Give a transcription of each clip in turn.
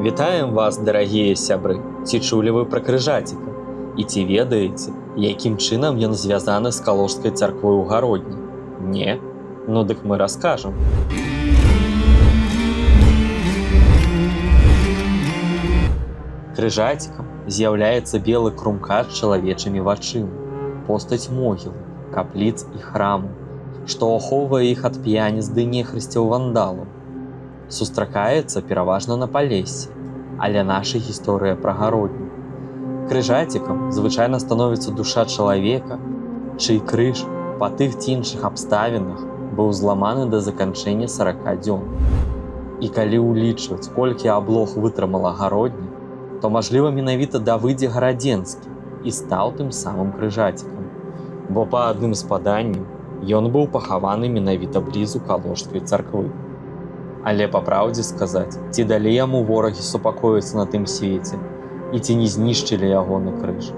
Вітаем вас, дарагія сябры. Ці чулі вы пра крыжаціка? І ці ведаеце, якім чынам ён звязаны з каложскай царквой у Гародні? Не? Ну дык мы раскажам. Крыжацікам з'яўляецца белы крумкач з чалавечымі вачыма, постаць могілы, капліц і храму, што ахоўвае іх ад п'яніц ды нехрысцяў-вандалаў. Сустракаецца пераважна на Палессі, але наша гісторыя пра Гародню. Крыжацікам звычайна становіцца душа чалавека, чый крыж па тых ці іншых абставінах быў зламаны да заканчэння 40 дзён. І калі ўлічваць, колькі аблог вытрымала Гародня, то, мажліва, менавіта Давыдзе Гарадзенскі і стаў тым самым крыжацікам. Бо па адным з паданняў ён быў пахаваны менавіта блізу каложскай царквы. Але па праўдзе сказаць, ці далі яму ворагі супакоіцца на тым свеце, і ці не знішчылі ягоны крыж.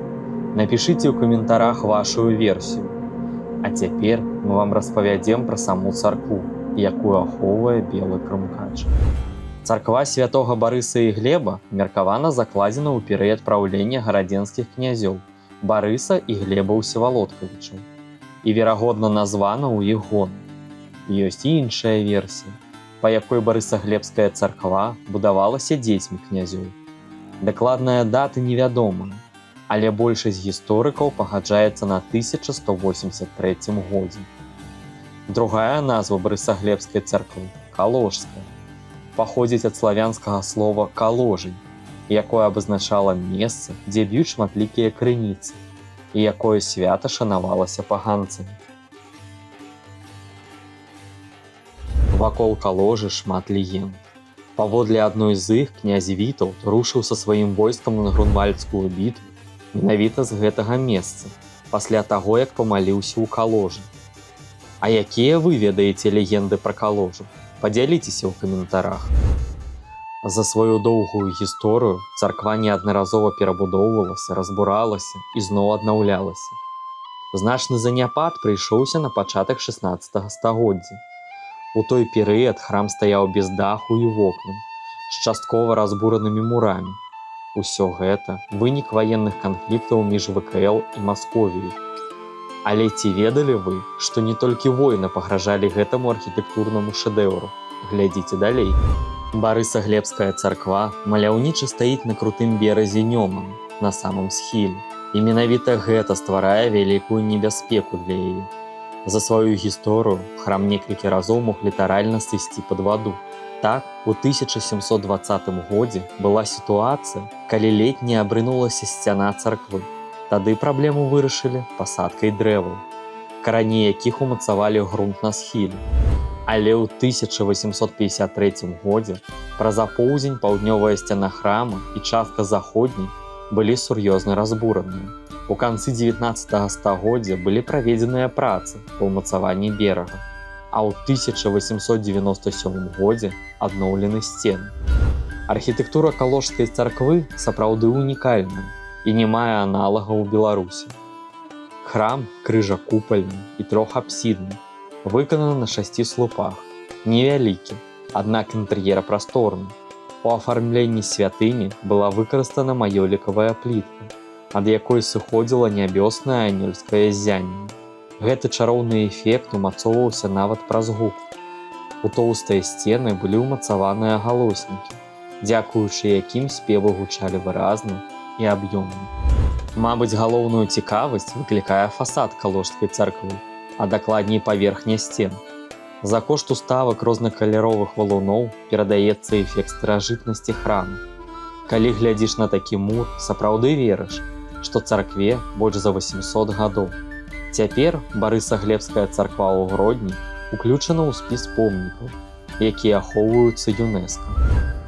Напішыце ў каментарах вашую версію. А цяпер мы вам распавядзем пра саму царкву, якую ахоўвае белы крумкач. Царква святога Барыса і Глеба меркавана закладзена ў перыяд праўлення гарадзенскіх князёў Барыса і Глеба Усевалодкавічаў і, верагодна, названа ў іх гонар. Ёсць і іншая версія, па якой Барысаглебская царква будавалася дзецьмі князёў. Дакладная дата невядомая, але большасць гісторыкаў пагаджаецца на 1183 годзе. Другая назва Барысаглебскай царквы – Каложская. Паходзіць ад славянскага слова «каложень», якое абазначала месца, дзе б'юць шматлікія крыніцы, і якое свята шанавалася паганцамі. Вакол каложы шмат легенд. Паводле адной з іх князь Вітаўт рушыў са сваім войскам на Грунвальдскую бітву менавіта з гэтага месца, пасля таго, як памаліўся ў каложы. А якія вы ведаеце легенды пра каложу? Падзяліцеся ў каментарах. За сваю доўгую гісторыю царква неаднаразова перабудоўвалася, разбуралася і зноў аднаўлялася. Значны заняпад прыйшоўся на пачатак 16 стагоддзя. У той перыяд храм стаяў без даху і вокнаў, з часткова разбуранымі мурамі. Усё гэта вынік ваенных канфліктаў між ВКЛ і Масковіяй. Але ці ведалі вы, што не толькі войны пагражалі гэтаму архітэктурнаму шэдэўру? Глядзіце далей. Барысаглебская царква маляўніча стаіць на крутым беразе Нёмана, на самым схіле. І менавіта гэта стварае вялікую небяспеку для яе. За сваю гісторыю храм некалькі разоў мог літаральна сысці пад ваду. Так, у 1720 годзе была сітуацыя, калі ледзь не абрынулася сцяна царквы. Тады праблему вырашылі пасадкай дрэваў, карані якіх умацавалі грунт на схіле. Але ў 1853 годзе праз апоўдзень паўднёвая сцяна храма і частка заходняй былі сур'ёзна разбураныя. У канцы 19 стагоддзя былі праведзеныя працы па ўмацаванні берага, а ў 1897 годзе адноўлены сцены. Архітэктура каложскай царквы сапраўды унікальная і не мае аналага ў Беларусі. Храм крыжакупальны і трохапсідны, выкананы на 6 слупах, невялікі, аднак інтэр'ер прасторны. У афармленні святыні была выкарыстана маёлікавая плітка, ад якой сыходзіла нябёснае анёльскае ззянне. Гэты чароўны эфект умацоўваўся нават праз гук. У тоўстыя сцены былі ўмацаваныя галоснікі, дзякуючы якім спевы гучалі выразна і аб'ёмна. Мабыць, галоўную цікавасць выклікае фасад каложскай царквы, а дакладней паверхня сцен. За кошт уставак рознакаляровых валуноў перадаецца эфект старажытнасці храма. Калі глядзіш на такі мур, сапраўды верыш, што царкве больш за 800 гадоў. Цяпер Барысаглебская царква ў Гродні уключана ў спіс помнікаў, якія ахоўваюцца ЮНЕСКА.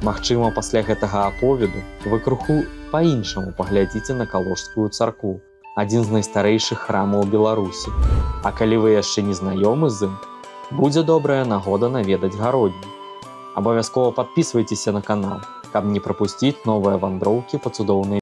Магчыма, пасля гэтага аповеду вы крыху па-іншаму паглядзіце на каложскую царкву, адзін з найстарэйшых храмаў Беларусі. А калі вы яшчэ не знаёмы з ім, будзе добрая нагода наведаць Гародню. Абавязкова падпісвайцеся на канал, каб не прапусціць новыя вандроўкі па цудоўнай